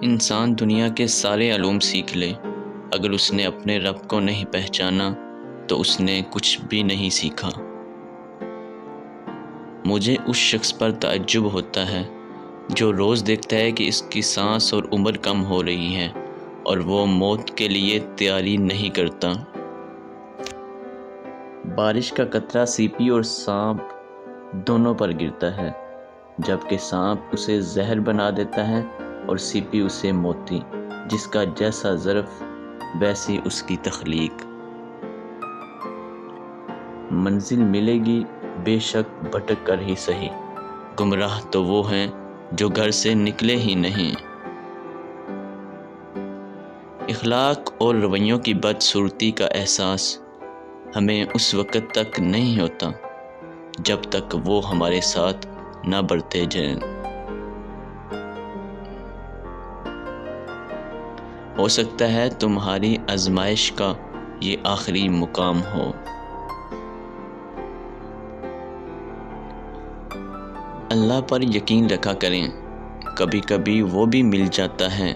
انسان دنیا کے سارے علوم سیکھ لے، اگر اس نے اپنے رب کو نہیں پہچانا تو اس نے کچھ بھی نہیں سیکھا۔ مجھے اس شخص پر تعجب ہوتا ہے جو روز دیکھتا ہے کہ اس کی سانس اور عمر کم ہو رہی ہے اور وہ موت کے لیے تیاری نہیں کرتا۔ بارش کا قطرہ سیپی اور سانپ دونوں پر گرتا ہے، جبکہ سانپ اسے زہر بنا دیتا ہے اور سیپی اسے موتی، جس کا جیسا ظرف ویسی اس کی تخلیق۔ منزل ملے گی بے شک بھٹک کر ہی سہی، گمراہ تو وہ ہیں جو گھر سے نکلے ہی نہیں۔ اخلاق اور رویوں کی بدصورتی کا احساس ہمیں اس وقت تک نہیں ہوتا جب تک وہ ہمارے ساتھ نہ بڑھتے جائیں۔ ہو سکتا ہے تمہاری آزمائش کا یہ آخری مقام ہو۔ اللہ پر یقین رکھا کریں، کبھی کبھی وہ بھی مل جاتا ہے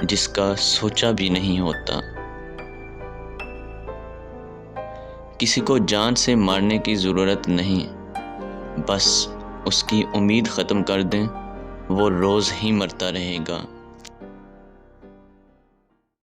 جس کا سوچا بھی نہیں ہوتا۔ کسی کو جان سے مارنے کی ضرورت نہیں، بس اس کی امید ختم کر دیں، وہ روز ہی مرتا رہے گا۔